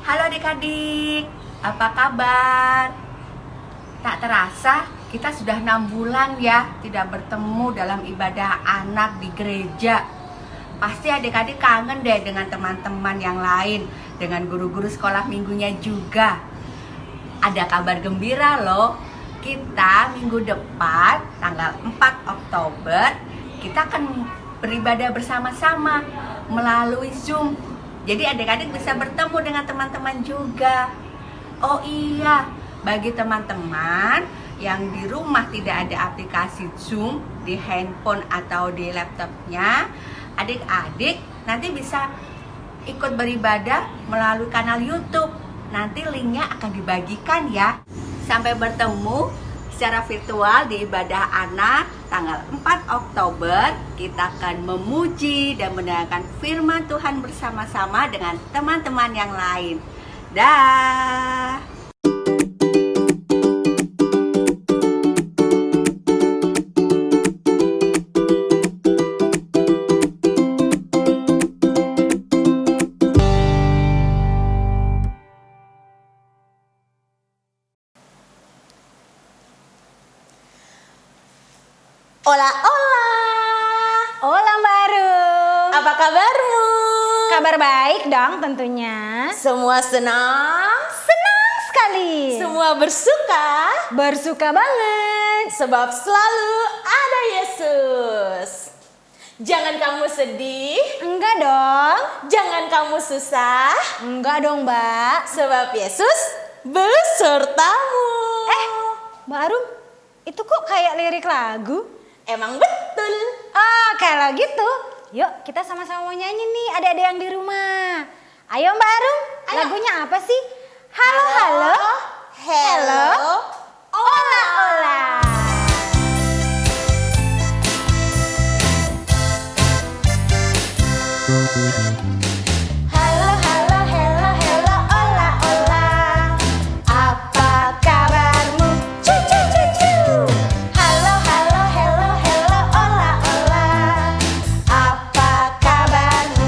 Halo adik-adik, apa kabar? Tak terasa kita sudah 6 bulan ya tidak bertemu dalam ibadah anak di gereja. Pasti adik-adik kangen deh dengan teman-teman yang lain, dengan guru-guru sekolah minggunya juga. Ada kabar gembira loh, kita minggu depan tanggal 4 Oktober kita akan beribadah bersama-sama melalui Zoom. Jadi adik-adik bisa bertemu dengan teman-teman juga. Oh iya, bagi teman-teman yang di rumah tidak ada aplikasi Zoom di handphone atau di laptopnya, adik-adik nanti bisa ikut beribadah melalui kanal YouTube. Nanti linknya akan dibagikan ya. Sampai bertemu secara virtual di ibadah anak tanggal 4 Oktober. Kita akan memuji dan mendengarkan firman Tuhan bersama-sama dengan teman-teman yang lain. Dah. Hola, hola. Hola Baru. Apa kabarmu? Kabar baik dong tentunya. Semua senang? Senang sekali. Semua bersuka? Bersuka banget. Sebab selalu ada Yesus. Jangan kamu sedih. Enggak dong. Jangan kamu susah. Enggak dong Mbak. Sebab Yesus besertamu. Baru itu kok kayak lirik lagu? Emang betul. Kalau gitu yuk kita sama-sama mau nyanyi nih adik-adik yang di rumah. Ayo Mbak Arum, Ayo. lagunya apa sih? Halo halo. Hello. Ola ola. Halo halo hello hello ola ola. Apa kabarmu? Cu cu cu cu. Halo halo hello hello ola ola. Apa kabarmu?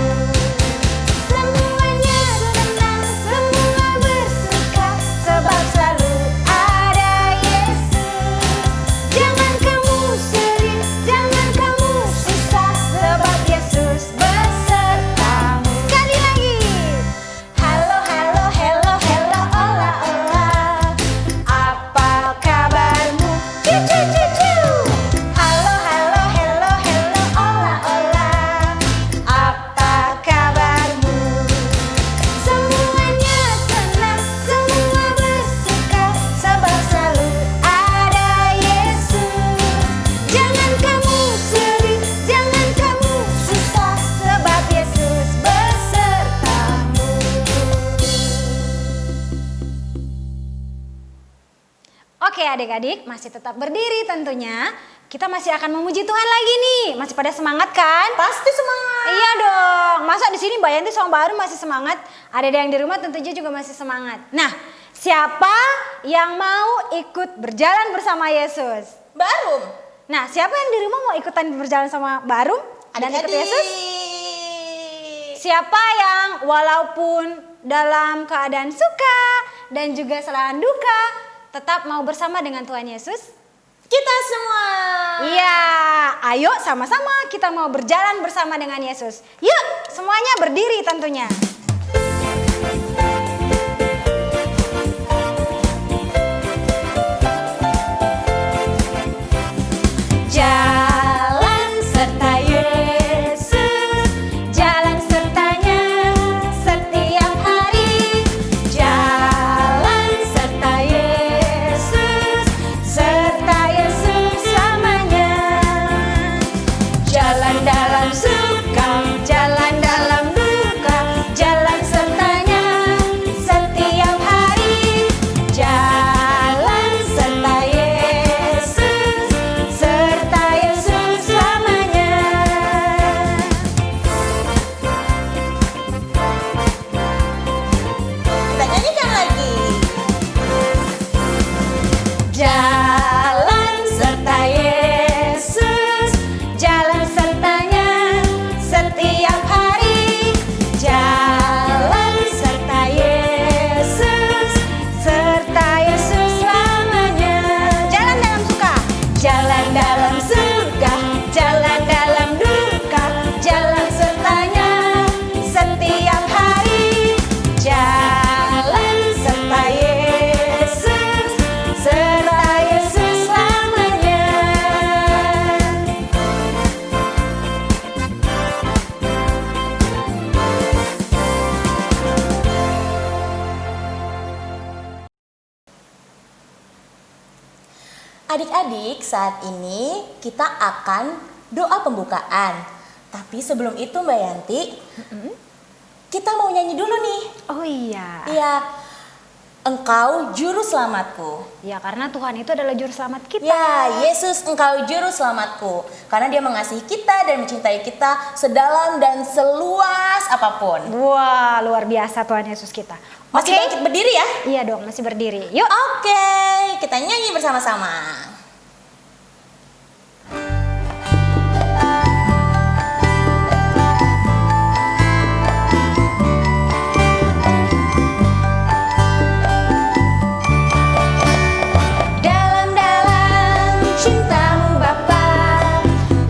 Semuanya senang, semua bersuka, sebab selalu ada Yesus. Jangan kamu sedih, jangan kamu susah, sebab Yesus besertamu. Sekali lagi. Halo halo hello hello ola ola. Apa kabarmu? Cu cu cu cu. Halo halo hello hello ola ola. Apa kabarmu? Semuanya senang, semua bersuka, sebab selalu ada Yesus. Jangan kamu sedih, jangan kamu susah, sebab Yesus besertamu. Oke adik-adik, masih tetap berdiri tentunya. Kita masih akan memuji Tuhan lagi nih. Masih pada semangat kan? Pasti semangat. Iya dong. Masa di sini Mbak Yanti sama Mbak Arum masih semangat? Ada yang di rumah tentunya juga masih semangat. Nah, siapa yang mau ikut berjalan bersama Yesus? Baru. Nah, siapa yang di rumah mau ikutan berjalan sama Mbak Arum dan ikut Yesus? Siapa yang walaupun dalam keadaan suka dan juga selang duka tetap mau bersama dengan Tuhan Yesus? Kita semua. Iya, ayo sama-sama kita mau berjalan bersama dengan Yesus. Yuk, semuanya berdiri tentunya. Jalan serta Yesus, jalan sertanya setiap hari. Jalan serta Yesus, serta Yesus selamanya. Jalan dalam suka, jalan dalam duka, jalan sertanya Adik-adik, saat ini kita akan doa pembukaan. Tapi sebelum itu Mbak Yanti, kita mau nyanyi dulu nih. Oh iya. Iya, Engkau juru selamatku. Ya, karena Tuhan itu adalah juru selamat kita. Ya, Yesus, Engkau juru selamatku. Karena Dia mengasihi kita dan mencintai kita sedalam dan seluas apapun. Wah, luar biasa Tuhan Yesus kita. Masih bangkit berdiri ya? Iya dong, masih berdiri. Yuk. Oke, kita nyanyi bersama-sama. Dalam-dalam cintamu Bapa,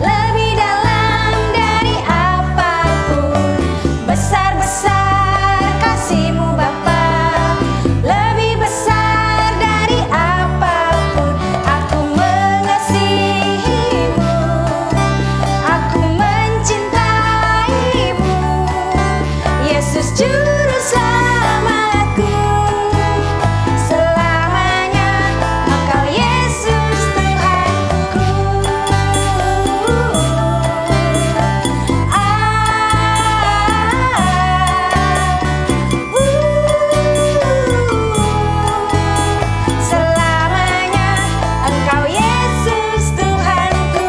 lebih dalam dari apapun. Besar-besar kasihmu Bapa, lebih besar dari apapun. Aku mengasihimu, aku mencintaimu. Yesus juru selamatku. Selamanya Engkau Yesus Tuhanku. Selamanya Engkau Yesus Tuhanku.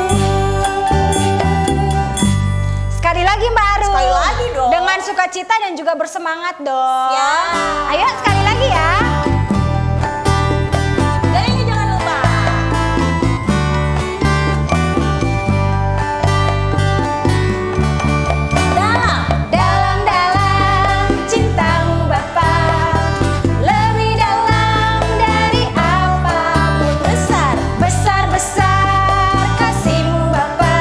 Sekali lagi Mbak Arum. Sekali lagi dong. Dengan sukacita dan juga bersemangat dong. Siap. Ayo sekali lagi ya. Nyanyi jangan lupa. Dalam-dalam cintamu Bapa, lebih dalam dari apapun. Besar-besar kasihmu Bapa,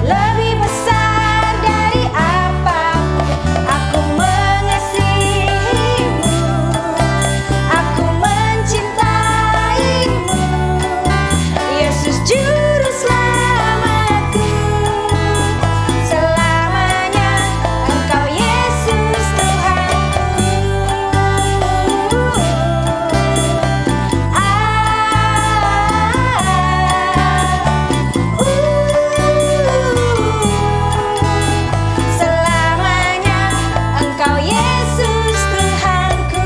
lebih besar dari apapun. Aku mengasihimu, aku mencintaimu. Yesus juru selamatku. Selamanya Engkau Yesus Tuhanku. Selamanya Engkau Yesus Tuhanku.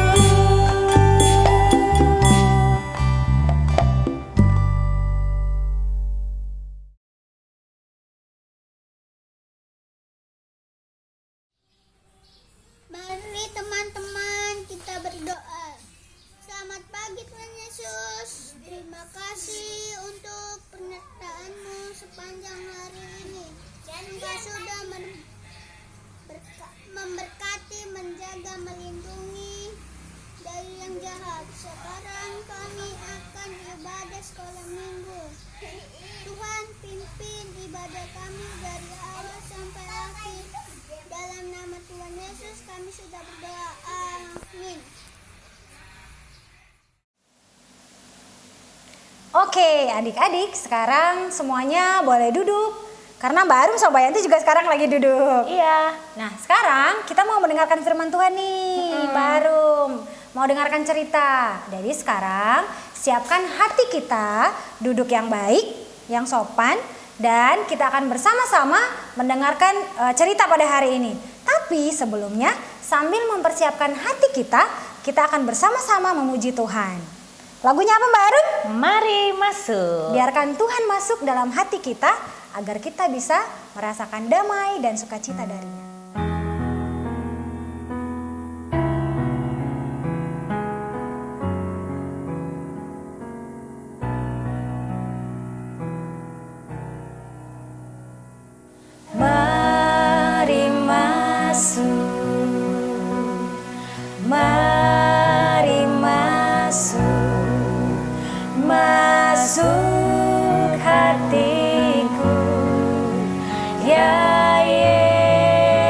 Mari teman-teman kita berdoa. Selamat pagi Tuhan Yesus. Terima kasih untuk penyertaan-Mu sepanjang hari ini. Engkau sudah memberkati, menjaga, melindungi dari yang jahat. Sekarang kami akan ibadah sekolah minggu. Tuhan pimpin ibadah kami dari awal sampai akhir. Dalam nama Tuhan Yesus kami sudah berdoa. Amin. Oke, adik-adik, sekarang semuanya boleh duduk. Karena Mbak Arum sama Mbak Yanti juga sekarang lagi duduk. Iya. Nah, sekarang kita mau mendengarkan firman Tuhan nih, Mbak Arum. Mau dengarkan cerita. Jadi sekarang siapkan hati kita, duduk yang baik, yang sopan, dan kita akan bersama-sama mendengarkan cerita pada hari ini. Tapi sebelumnya, sambil mempersiapkan hati kita akan bersama-sama memuji Tuhan. Lagunya apa Mbak Arum? Mari masuk. Biarkan Tuhan masuk dalam hati kita agar kita bisa merasakan damai dan sukacita darinya. Mari masuk, mari masuk, masuk hatiku, ya Yesus.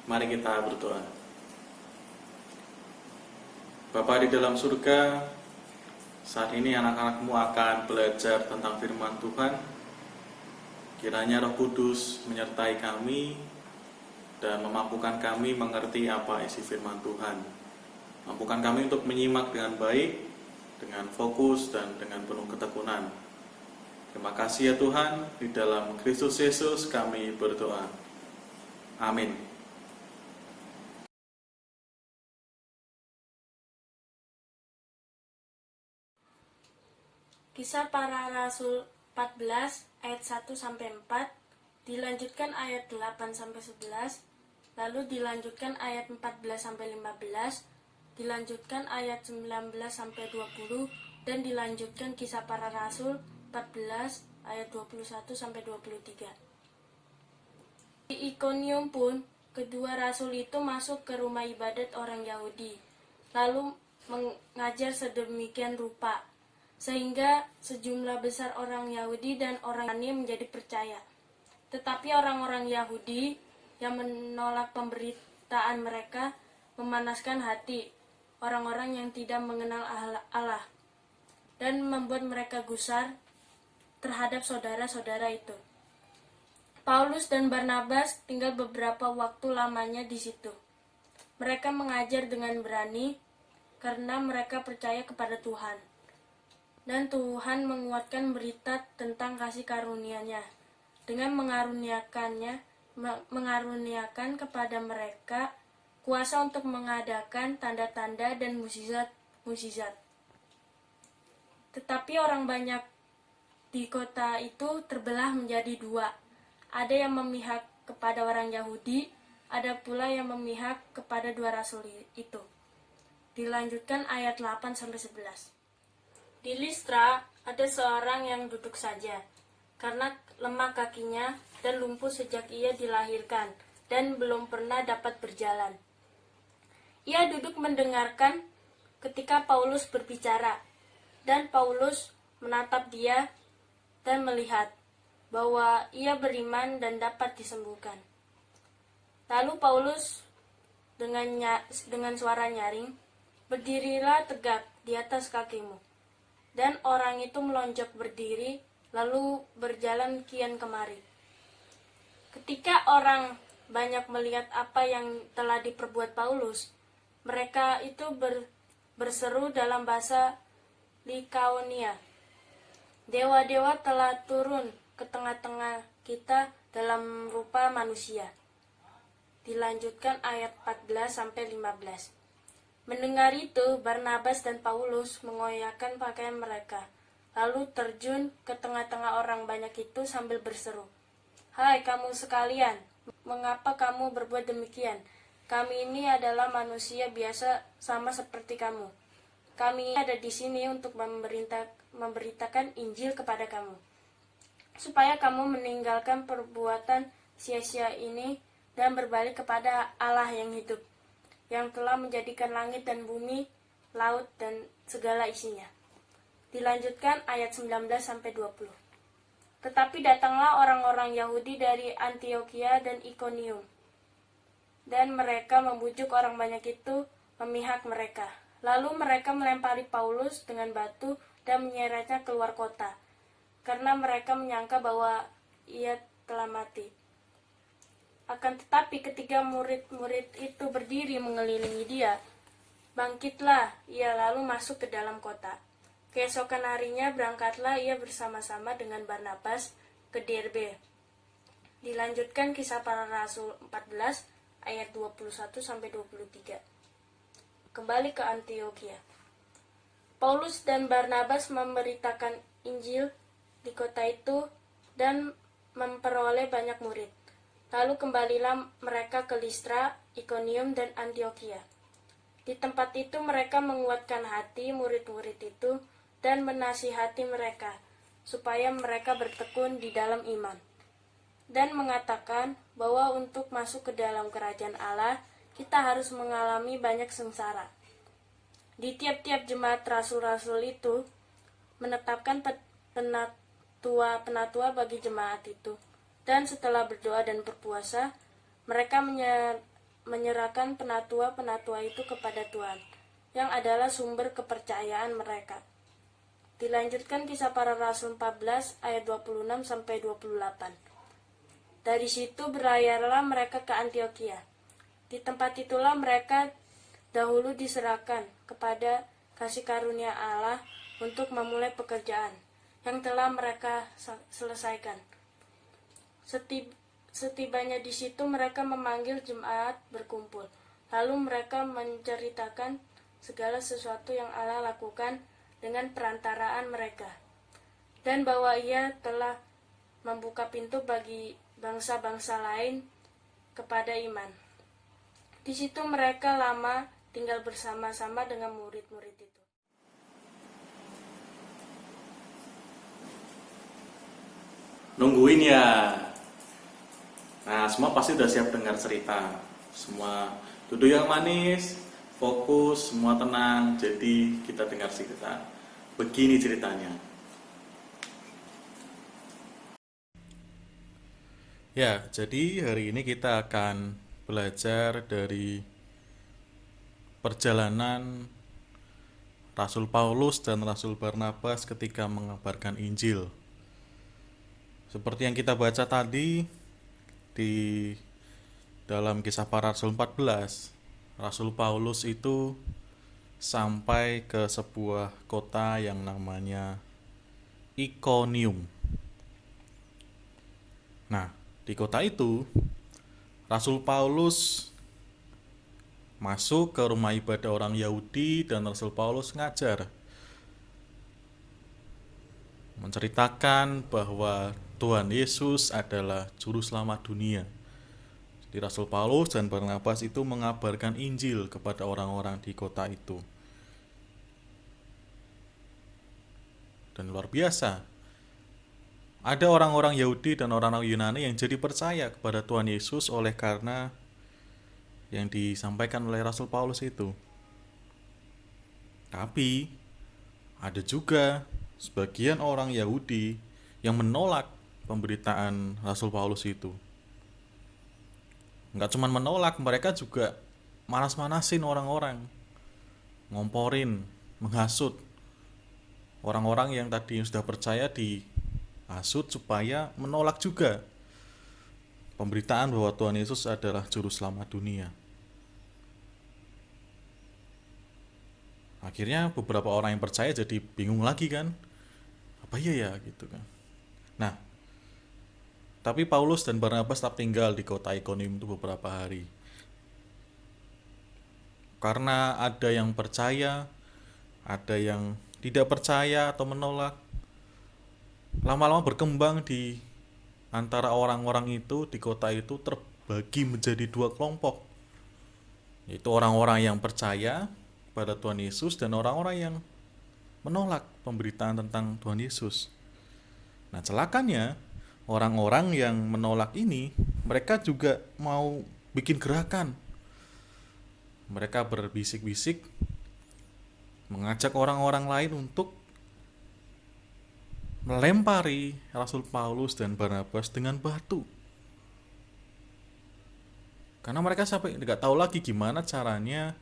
Mari kita berdoa. Bapa di dalam surga, saat ini anak-anakmu akan belajar tentang firman Tuhan. Kiranya Roh Kudus menyertai kami dan memampukan kami mengerti apa isi firman Tuhan. Mampukan kami untuk menyimak dengan baik, dengan fokus dan dengan penuh ketekunan. Terima kasih ya Tuhan, di dalam Kristus Yesus kami berdoa. Amin. Kisah Para Rasul 14 ayat 1 sampai 4, dilanjutkan ayat 8 sampai 11, lalu dilanjutkan ayat 14 sampai 15, dilanjutkan ayat 19 sampai 20, dan dilanjutkan Kisah Para Rasul 14 ayat 21 sampai 23. Di Ikonium pun kedua rasul itu masuk ke rumah ibadat orang Yahudi, lalu mengajar sedemikian rupa sehingga sejumlah besar orang Yahudi dan orang Yunani menjadi percaya. Tetapi orang-orang Yahudi yang menolak pemberitaan mereka memanaskan hati orang-orang yang tidak mengenal Allah dan membuat mereka gusar terhadap saudara-saudara itu. Paulus dan Barnabas tinggal beberapa waktu lamanya di situ. Mereka mengajar dengan berani karena mereka percaya kepada Tuhan. Dan Tuhan menguatkan berita tentang kasih karunia-Nya dengan mengaruniakan kepada mereka kuasa untuk mengadakan tanda-tanda dan mukjizat. Tetapi orang banyak di kota itu terbelah menjadi dua. Ada yang memihak kepada orang Yahudi, ada pula yang memihak kepada dua rasul itu. Dilanjutkan ayat 8 sampai 11. Di Listra ada seorang yang duduk saja, karena lemah kakinya dan lumpuh sejak ia dilahirkan, dan belum pernah dapat berjalan. Ia duduk mendengarkan ketika Paulus berbicara, dan Paulus menatap dia dan melihat bahwa ia beriman dan dapat disembuhkan. Lalu Paulus dengan suara nyaring, "Berdirilah tegak di atas kakimu." Dan orang itu melonjak berdiri, lalu berjalan kian kemari. Ketika orang banyak melihat apa yang telah diperbuat Paulus, mereka itu berseru dalam bahasa Likaonia, "Dewa-dewa telah turun ke tengah-tengah kita dalam rupa manusia." Dilanjutkan ayat 14 sampai 15. Mendengar itu, Barnabas dan Paulus mengoyakkan pakaian mereka, lalu terjun ke tengah-tengah orang banyak itu sambil berseru, "Hai kamu sekalian, mengapa kamu berbuat demikian? Kami ini adalah manusia biasa sama seperti kamu. Kami ada di sini untuk memberitakan Injil kepada kamu, supaya kamu meninggalkan perbuatan sia-sia ini dan berbalik kepada Allah yang hidup, yang telah menjadikan langit dan bumi, laut, dan segala isinya." Dilanjutkan ayat 19 sampai 20. Tetapi datanglah orang-orang Yahudi dari Antiokhia dan Ikonium, dan mereka membujuk orang banyak itu memihak mereka. Lalu mereka melempari Paulus dengan batu dan menyeretnya keluar kota, karena mereka menyangka bahwa ia telah mati. Akan tetapi ketika murid-murid itu berdiri mengelilingi dia, bangkitlah ia lalu masuk ke dalam kota. Keesokan harinya berangkatlah ia bersama-sama dengan Barnabas ke Derbe. Dilanjutkan Kisah Para Rasul 14 ayat 21 sampai 23. Kembali ke Antiokhia. Paulus dan Barnabas memberitakan Injil di kota itu dan memperoleh banyak murid. Lalu kembalilah mereka ke Listra, Ikonium, dan Antiokhia. Di tempat itu mereka menguatkan hati murid-murid itu dan menasihati mereka, supaya mereka bertekun di dalam iman. Dan mengatakan bahwa untuk masuk ke dalam kerajaan Allah, kita harus mengalami banyak sengsara. Di tiap-tiap jemaat rasul-rasul itu, menetapkan penatua bagi jemaat itu. Dan setelah berdoa dan berpuasa, mereka menyerahkan penatua-penatua itu kepada Tuhan, yang adalah sumber kepercayaan mereka. Dilanjutkan Kisah Para Rasul 14 ayat 26 sampai 28. Dari situ berlayarlah mereka ke Antiokhia. Di tempat itulah mereka dahulu diserahkan kepada kasih karunia Allah untuk memulai pekerjaan yang telah mereka selesaikan. Setibanya di situ mereka memanggil jemaat berkumpul. Lalu mereka menceritakan segala sesuatu yang Allah lakukan dengan perantaraan mereka, dan bahwa Ia telah membuka pintu bagi bangsa-bangsa lain kepada iman. Di situ mereka lama tinggal bersama-sama dengan murid-murid itu. Nungguin ya. Nah, semua pasti udah siap dengar cerita. Semua duduk yang manis, fokus, semua tenang. Jadi kita dengar cerita. Begini ceritanya. Ya, jadi hari ini kita akan belajar dari perjalanan Rasul Paulus dan Rasul Barnabas ketika mengabarkan Injil. Seperti yang kita baca tadi di dalam Kisah Para Rasul 14, Rasul Paulus itu sampai ke sebuah kota yang namanya Ikonium. Nah, di kota itu Rasul Paulus masuk ke rumah ibadah orang Yahudi dan Rasul Paulus ngajar, menceritakan bahwa Tuhan Yesus adalah juru selamat dunia. Jadi Rasul Paulus dan Barnabas itu mengabarkan Injil kepada orang-orang di kota itu. Dan luar biasa, ada orang-orang Yahudi dan orang-orang Yunani yang jadi percaya kepada Tuhan Yesus oleh karena yang disampaikan oleh Rasul Paulus itu. Tapi ada juga sebagian orang Yahudi yang menolak pemberitaan Rasul Paulus itu. Enggak cuma menolak, mereka juga manas-manasin orang-orang, ngomporin, menghasut orang-orang yang tadi sudah percaya, dihasut supaya menolak juga pemberitaan bahwa Tuhan Yesus adalah juru selamat dunia. Akhirnya beberapa orang yang percaya jadi bingung lagi kan, apa iya ya gitu kan. Nah, tapi Paulus dan Barnabas tetap tinggal di kota Ikonium itu beberapa hari. Karena ada yang percaya, ada yang tidak percaya atau menolak. Lama-lama berkembang di antara orang-orang itu di kota itu terbagi menjadi dua kelompok. Yaitu orang-orang yang percaya pada Tuhan Yesus dan orang-orang yang menolak pemberitaan tentang Tuhan Yesus. Nah, celakanya orang-orang yang menolak ini, mereka juga mau bikin gerakan. Mereka berbisik-bisik, mengajak orang-orang lain untuk melempari Rasul Paulus dan Barnabas dengan batu. Karena mereka sampai nggak tahu lagi gimana caranya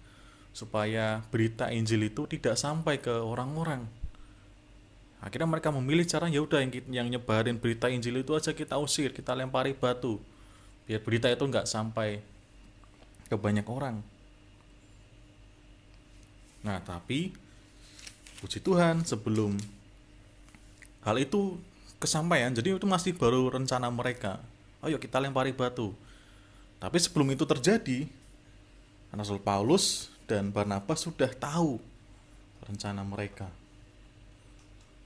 supaya berita Injil itu tidak sampai ke orang-orang. Akhirnya mereka memilih cara, ya udah yang nyebarin berita Injil itu aja kita usir, kita lempari batu, biar berita itu nggak sampai ke banyak orang. Nah, tapi puji Tuhan, sebelum hal itu kesampaian, jadi itu masih baru rencana mereka. Ayo kita lempari batu. Tapi sebelum itu terjadi, Rasul Paulus dan Barnabas sudah tahu rencana mereka.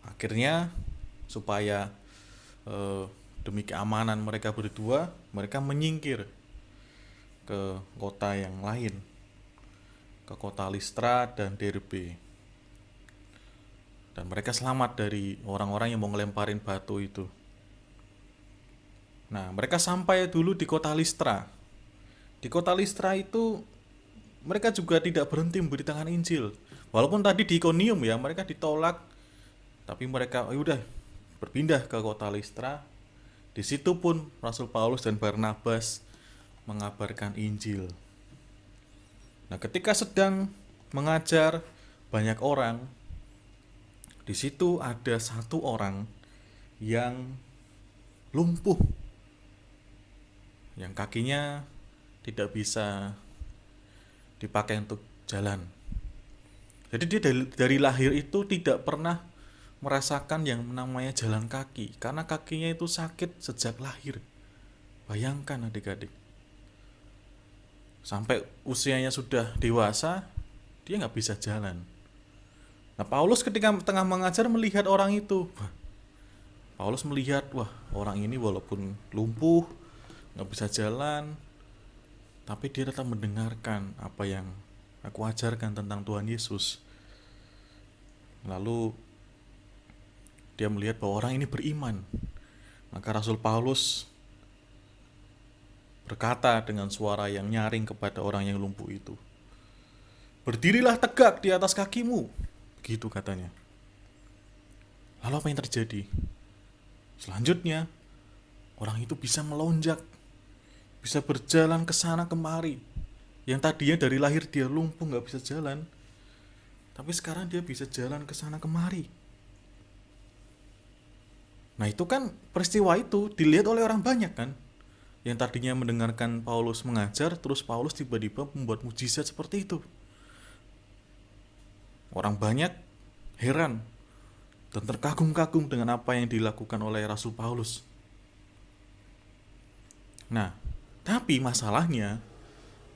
Akhirnya supaya demi keamanan mereka berdua, mereka menyingkir ke kota yang lain, ke kota Listra dan Derbe. Dan mereka selamat dari orang-orang yang mau ngelemparin batu itu. Nah, mereka sampai dulu di kota Listra. Di kota Listra itu mereka juga tidak berhenti memberitakan Injil. Walaupun tadi di Ikonium ya, mereka ditolak, tapi mereka udah berpindah ke kota Listra. Di situ pun Rasul Paulus dan Barnabas mengabarkan Injil. Nah, ketika sedang mengajar banyak orang, di situ ada satu orang yang lumpuh, yang kakinya tidak bisa dipakai untuk jalan. Jadi dia dari lahir itu tidak pernah merasakan yang namanya jalan kaki, karena kakinya itu sakit sejak lahir. Bayangkan adik-adik, sampai usianya sudah dewasa dia nggak bisa jalan. Nah, Paulus ketika tengah mengajar melihat orang itu. Paulus melihat, wah, orang ini walaupun lumpuh, nggak bisa jalan, tapi dia tetap mendengarkan apa yang aku ajarkan tentang Tuhan Yesus. Lalu dia melihat bahwa orang ini beriman. Maka Rasul Paulus berkata dengan suara yang nyaring kepada orang yang lumpuh itu, "Berdirilah tegak di atas kakimu." Begitu katanya. Lalu apa yang terjadi? Selanjutnya, orang itu bisa melonjak, bisa berjalan ke sana kemari. Yang tadinya dari lahir dia lumpuh, gak bisa jalan, tapi sekarang dia bisa jalan ke sana kemari. Nah, itu kan peristiwa itu dilihat oleh orang banyak kan, yang tadinya mendengarkan Paulus mengajar, terus Paulus tiba-tiba membuat mujizat seperti itu. Orang banyak heran dan terkagum-kagum dengan apa yang dilakukan oleh Rasul Paulus. Nah, tapi masalahnya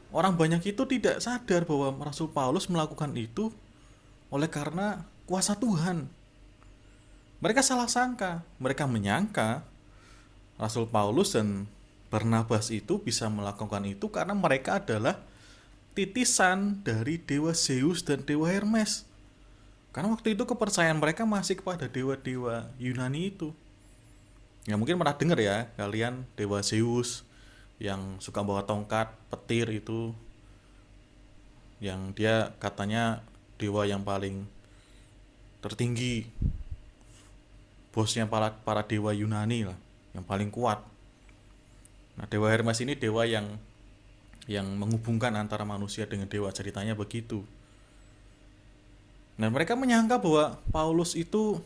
orang banyak itu tidak sadar bahwa Rasul Paulus melakukan itu oleh karena kuasa Tuhan. Mereka salah sangka, mereka menyangka Rasul Paulus dan Barnabas itu bisa melakukan itu karena mereka adalah titisan dari dewa Zeus dan dewa Hermes. Karena waktu itu kepercayaan mereka masih kepada dewa-dewa Yunani itu. Ya mungkin pernah dengar ya kalian, dewa Zeus yang suka bawa tongkat, petir itu, yang dia katanya dewa yang paling tertinggi, bosnya para dewa Yunani lah, yang paling kuat. Nah, dewa Hermes ini dewa yang menghubungkan antara manusia dengan dewa, ceritanya begitu. Nah, mereka menyangka bahwa Paulus itu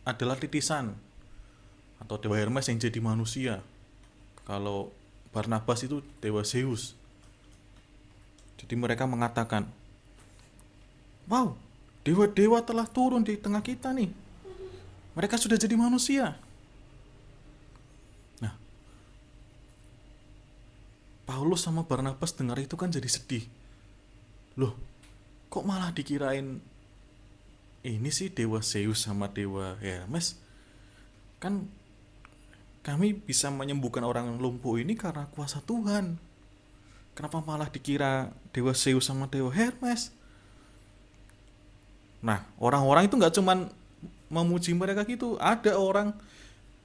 adalah titisan atau dewa Hermes yang jadi manusia. Kalau Barnabas itu dewa Zeus. Jadi mereka mengatakan, wow, dewa-dewa telah turun di tengah kita nih. Mereka sudah jadi manusia. Nah, Paulus sama Barnabas dengar itu kan jadi sedih. Loh, kok malah dikirain ini sih dewa Zeus sama dewa Hermes? Kan kami bisa menyembuhkan orang lumpuh ini karena kuasa Tuhan. Kenapa malah dikira dewa Zeus sama dewa Hermes? Nah, orang-orang itu gak cuman memuji mereka gitu. Ada orang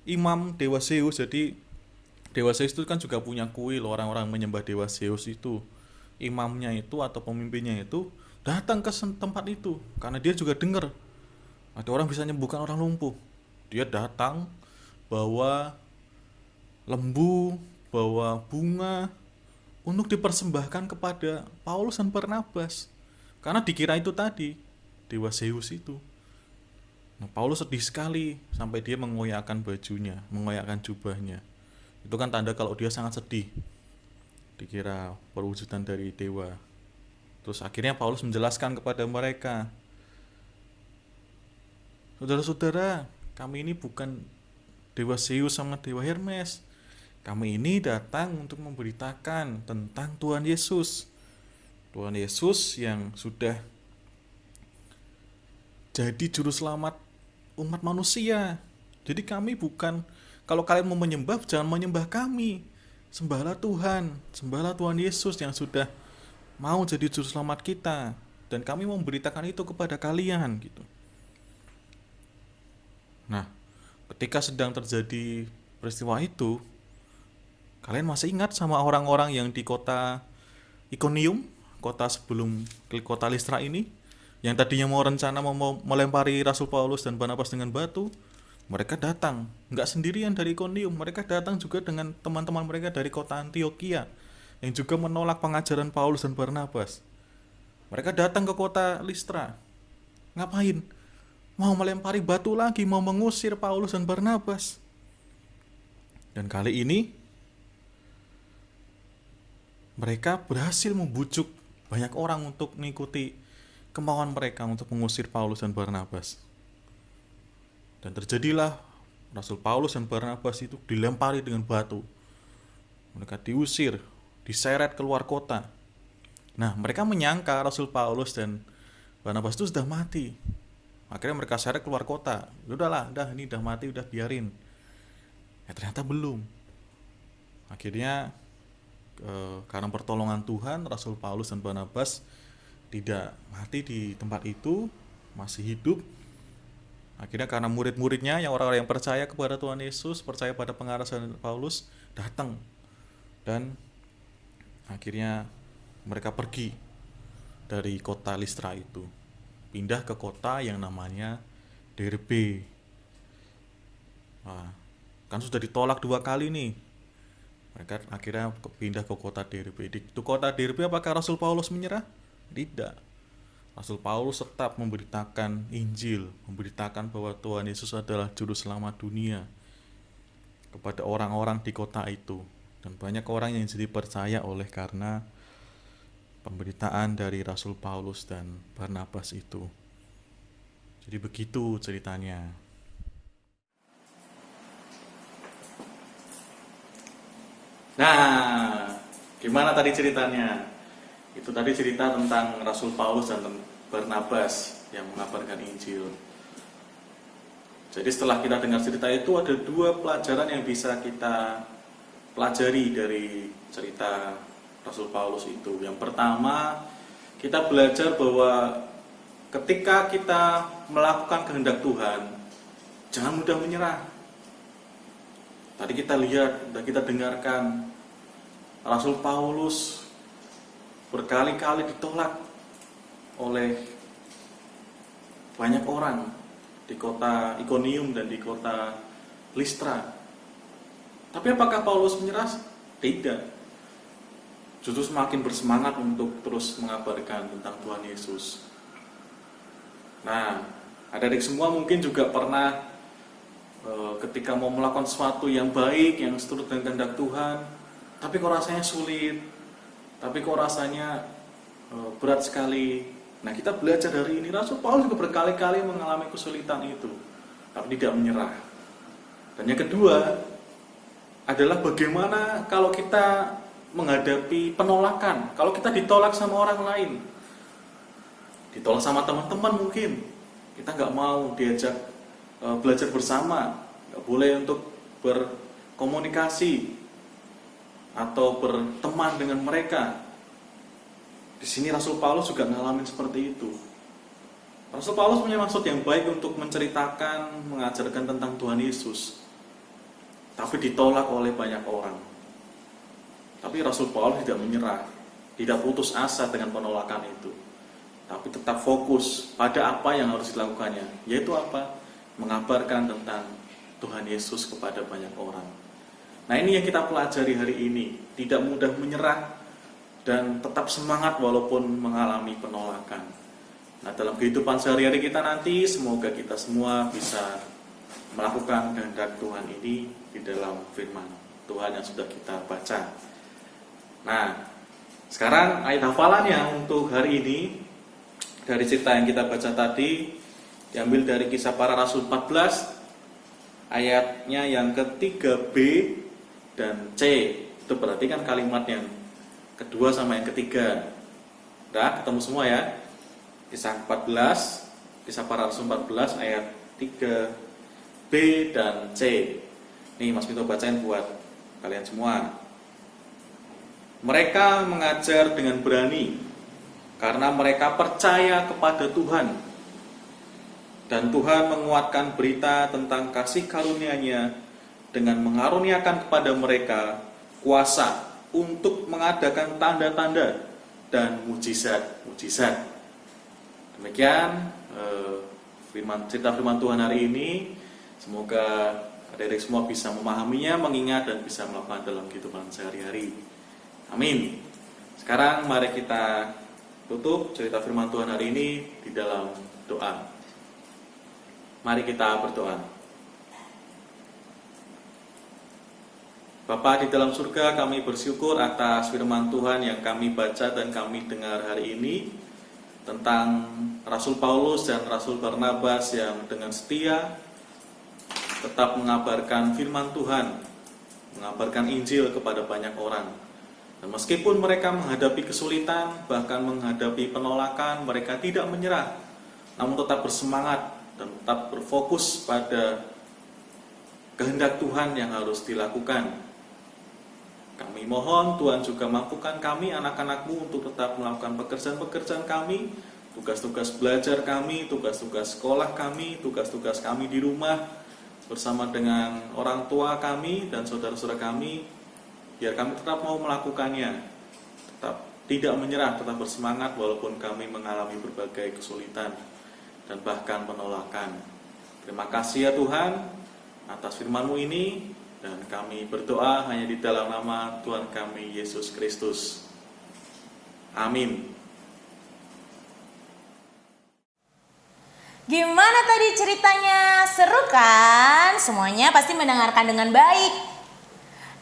imam dewa Zeus. Jadi dewa Zeus itu kan juga punya kuil. Orang-orang menyembah dewa Zeus itu, imamnya itu atau pemimpinnya itu datang ke tempat itu karena dia juga dengar ada orang bisa menyembuhkan orang lumpuh. Dia datang bawa lembu, bawa bunga untuk dipersembahkan kepada Paulus dan Barnabas karena dikira itu tadi dewa Zeus itu. Nah, Paulus sedih sekali sampai dia mengoyakkan bajunya, mengoyakkan jubahnya. Itu kan tanda kalau dia sangat sedih, dikira perwujudan dari dewa. Terus akhirnya Paulus menjelaskan kepada mereka, saudara-saudara, kami ini bukan dewa Zeus sama dewa Hermes. Kami ini datang untuk memberitakan tentang Tuhan Yesus. Tuhan Yesus yang sudah jadi juru selamat umat manusia. Jadi kami bukan, kalau kalian mau menyembah, jangan menyembah kami. Sembahlah Tuhan, sembahlah Tuhan Yesus yang sudah mau jadi juru selamat kita, dan kami mau memberitakan itu kepada kalian gitu. Nah, ketika sedang terjadi peristiwa itu, kalian masih ingat sama orang-orang yang di kota Ikonium, kota sebelum kota Listra ini, yang tadinya mau rencana mau melempari Rasul Paulus dan Barnabas dengan batu? Mereka datang, nggak sendirian dari Ikonium, mereka datang juga dengan teman-teman mereka dari kota Antioquia yang juga menolak pengajaran Paulus dan Barnabas. Mereka datang ke kota Listra. Ngapain? Mau melempari batu lagi, mau mengusir Paulus dan Barnabas. Dan kali ini mereka berhasil membujuk banyak orang untuk mengikuti kemauan mereka untuk mengusir Paulus dan Barnabas. Dan terjadilah Rasul Paulus dan Barnabas itu dilempari dengan batu. Mereka diusir, diseret keluar kota. Nah, mereka menyangka Rasul Paulus dan Barnabas itu sudah mati. Akhirnya mereka seret keluar kota. Udahlah, ini udah mati, udah biarin. Ternyata belum. Akhirnya karena pertolongan Tuhan, Rasul Paulus dan Barnabas tidak mati di tempat itu, masih hidup. Akhirnya karena murid-muridnya, yang orang-orang yang percaya kepada Tuhan Yesus, percaya pada pengarahan Paulus, datang. Dan akhirnya mereka pergi dari kota Listra itu, pindah ke kota yang namanya Derbe. Nah, kan sudah ditolak 2 kali nih. Mereka akhirnya pindah ke kota Derbe. Di kota Derbe apakah Rasul Paulus menyerah? Tidak. Rasul Paulus tetap memberitakan Injil, memberitakan bahwa Tuhan Yesus adalah juru selamat dunia kepada orang-orang di kota itu. Dan banyak orang yang jadi percaya oleh karena pemberitaan dari Rasul Paulus dan Barnabas itu. Jadi begitu ceritanya. Nah, gimana tadi ceritanya? Itu tadi cerita tentang Rasul Paulus dan Barnabas yang mengabarkan Injil. Jadi setelah kita dengar cerita itu, ada 2 pelajaran yang bisa kita pelajari dari cerita Rasul Paulus itu. Yang pertama, kita belajar bahwa ketika kita melakukan kehendak Tuhan, jangan mudah menyerah. Tadi kita lihat dan kita dengarkan Rasul Paulus berkali-kali ditolak oleh banyak orang di kota Ikonium dan di kota Listra. Tapi apakah Paulus menyerah? Tidak. Justru semakin bersemangat untuk terus mengabarkan tentang Tuhan Yesus. Nah, adik-adik semua mungkin juga pernah ketika mau melakukan sesuatu yang baik, yang seturut dengan kehendak Tuhan, tapi kok rasanya sulit, tapi kok rasanya berat sekali. Nah, kita belajar dari ini. Rasul Paulus juga berkali-kali mengalami kesulitan itu, tapi tidak menyerah. Dan yang kedua adalah bagaimana kalau kita menghadapi penolakan, kalau kita ditolak sama orang lain, ditolak sama teman-teman mungkin, kita nggak mau diajak belajar bersama, nggak boleh untuk berkomunikasi atau berteman dengan mereka. Di sini Rasul Paulus juga ngalamin seperti itu. Rasul Paulus punya maksud yang baik untuk menceritakan, mengajarkan tentang Tuhan Yesus, tapi ditolak oleh banyak orang. Tapi Rasul Paulus tidak menyerah, tidak putus asa dengan penolakan itu, tapi tetap fokus pada apa yang harus dilakukannya, yaitu apa? Mengabarkan tentang Tuhan Yesus kepada banyak orang. Nah, ini yang kita pelajari hari ini. Tidak mudah menyerah dan tetap semangat walaupun mengalami penolakan. Nah, dalam kehidupan sehari-hari kita nanti, semoga kita semua bisa melakukan kehendak Tuhan ini di dalam firman Tuhan yang sudah kita baca. Nah, sekarang ayat hafalannya untuk hari ini dari cerita yang kita baca tadi diambil dari Kisah Para Rasul 14 ayatnya yang ketiga B dan C. Itu berarti kan kalimat yang kedua sama yang ketiga. Udah ketemu semua ya? Kisah 14, Kisah Para Rasul 14 ayat 3 B dan C. Nih Mas Mito bacain buat kalian semua. Mereka mengajar dengan berani karena mereka percaya kepada Tuhan. Dan Tuhan menguatkan berita tentang kasih karunia-Nya dengan mengaruniakan kepada mereka kuasa untuk mengadakan tanda-tanda dan mujizat-mujizat. Demikian cerita firman Tuhan hari ini. Semoga adik-adik semua bisa memahaminya, mengingat dan bisa melakukan dalam kehidupan sehari-hari. Amin. Sekarang mari kita tutup cerita firman Tuhan hari ini di dalam doa. Mari kita berdoa. Bapa di dalam surga, kami bersyukur atas firman Tuhan yang kami baca dan kami dengar hari ini tentang Rasul Paulus dan Rasul Barnabas yang dengan setia tetap mengabarkan firman Tuhan, mengabarkan Injil kepada banyak orang. Dan meskipun mereka menghadapi kesulitan, bahkan menghadapi penolakan, mereka tidak menyerah, namun tetap bersemangat dan tetap berfokus pada kehendak Tuhan yang harus dilakukan. Kami mohon Tuhan juga mampukan kami, anak-anak-Mu, untuk tetap melakukan pekerjaan-pekerjaan kami, tugas-tugas belajar kami, tugas-tugas sekolah kami, tugas-tugas kami di rumah, bersama dengan orang tua kami dan saudara-saudara kami, biar kami tetap mau melakukannya, tetap tidak menyerah, tetap bersemangat walaupun kami mengalami berbagai kesulitan dan bahkan penolakan. Terima kasih ya Tuhan atas firman-Mu ini, dan kami berdoa hanya di dalam nama Tuhan kami Yesus Kristus. Amin. Gimana tadi ceritanya? Seru kan? Semuanya pasti mendengarkan dengan baik.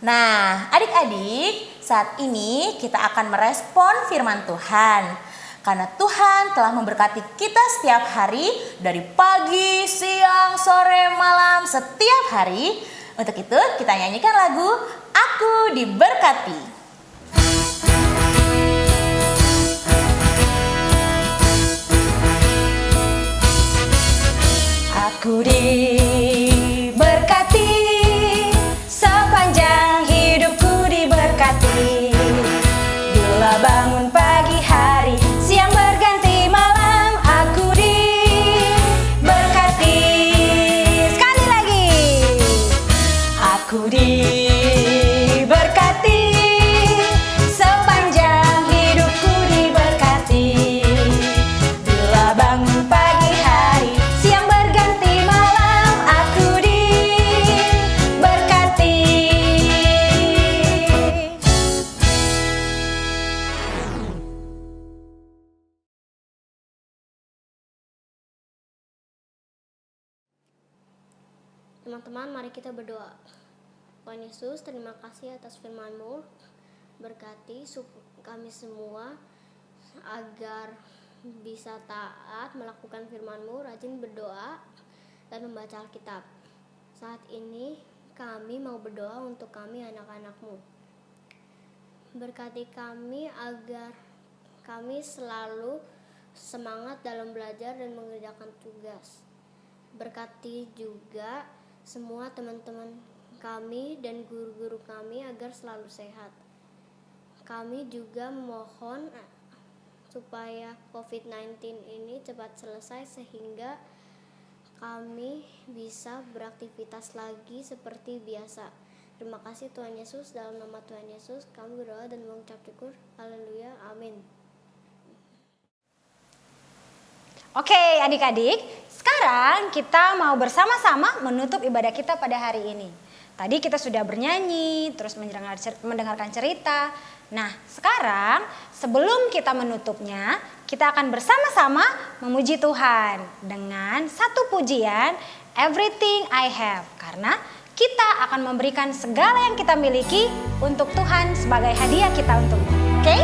Nah, adik-adik, saat ini kita akan merespon firman Tuhan. Karena Tuhan telah memberkati kita setiap hari, dari pagi, siang, sore, malam, setiap hari. Untuk itu kita nyanyikan lagu Aku Diberkati. Aku diberkati, sepanjang hidupku diberkati. Bila bangun pagi hari, siang berganti malam, aku diberkati. Sekali lagi. Aku diberkati, sepanjang hidupku diberkati. Bila bangun pagi hari, siang berganti malam, aku diberkati. Teman-teman, mari kita berdoa. Tuhan Yesus, terima kasih atas firman-Mu. Berkati kami semua agar bisa taat melakukan firman-Mu, rajin berdoa dan membaca Alkitab. Saat ini kami mau berdoa untuk kami anak-anak-Mu. Berkati kami agar kami selalu semangat dalam belajar dan mengerjakan tugas. Berkati juga semua teman-teman kami dan guru-guru kami agar selalu sehat. Kami juga memohon supaya COVID-19 ini cepat selesai sehingga kami bisa beraktivitas lagi seperti biasa. Terima kasih Tuhan Yesus, dalam nama Tuhan Yesus kami berdoa dan mengucap syukur. Haleluya, amin. Oke adik-adik, sekarang kita mau bersama-sama menutup ibadah kita pada hari ini. Tadi kita sudah bernyanyi, terus mendengarkan cerita. Nah, sekarang sebelum kita menutupnya, kita akan bersama-sama memuji Tuhan dengan satu pujian, Everything I Have. Karena kita akan memberikan segala yang kita miliki untuk Tuhan sebagai hadiah kita untuknya. Oke?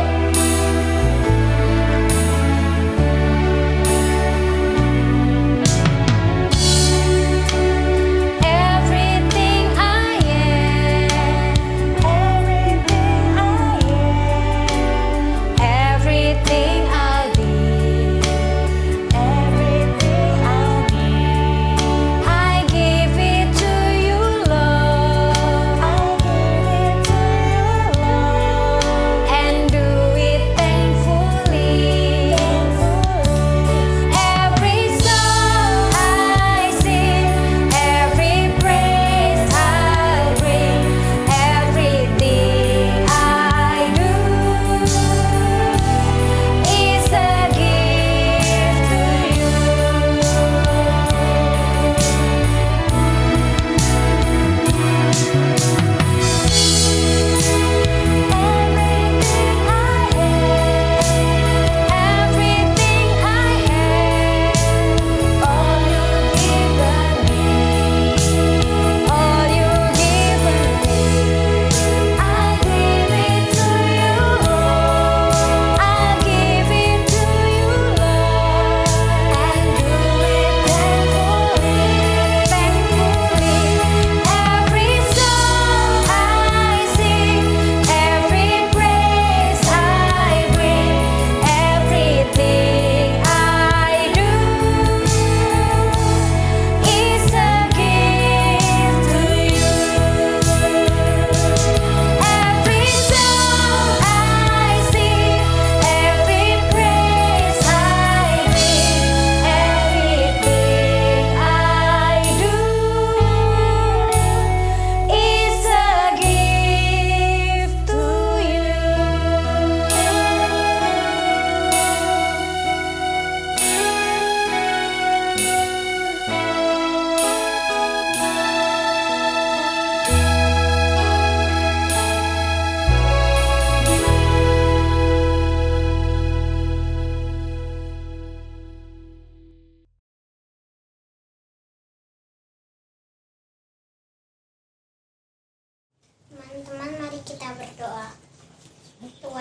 And do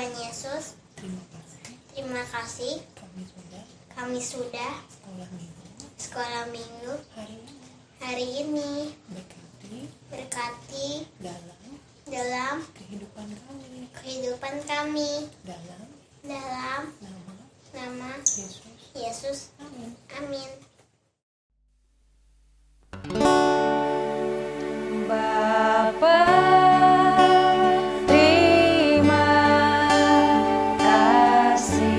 Tuhan Yesus. Terima kasih. Kami sudah sekolah minggu hari ini. Berkati dalam kehidupan kami. Dalam nama Yesus. Amin. Bapa, terima kasih.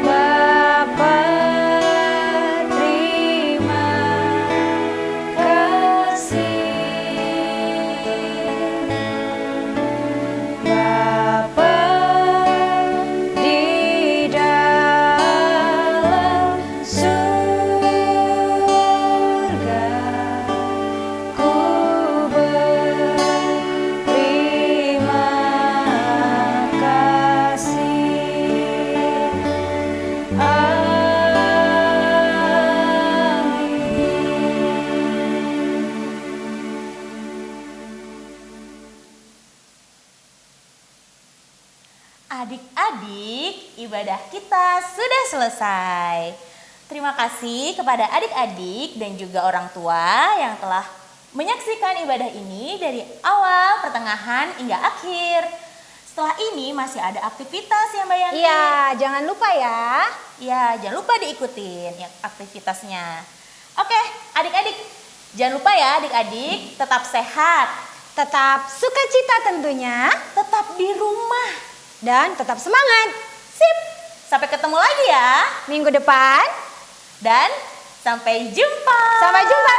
Bapa, terima kasih. Bapa di dalam surga, ku berterima kasih. Adik-adik, ibadah kita sudah selesai. Terima kasih kepada adik-adik dan juga orang tua yang telah menyaksikan ibadah ini dari awal, pertengahan, hingga akhir. Setelah ini masih ada aktivitas ya Mbak Yanti? Iya, jangan lupa ya. Iya, jangan lupa diikutin ya aktivitasnya. Oke, adik-adik, jangan lupa ya adik-adik tetap sehat, Tetap sukacita tentunya. tetap di rumah. Dan tetap semangat. Sip, sampai ketemu lagi ya. Minggu depan. Dan sampai jumpa. Sampai jumpa.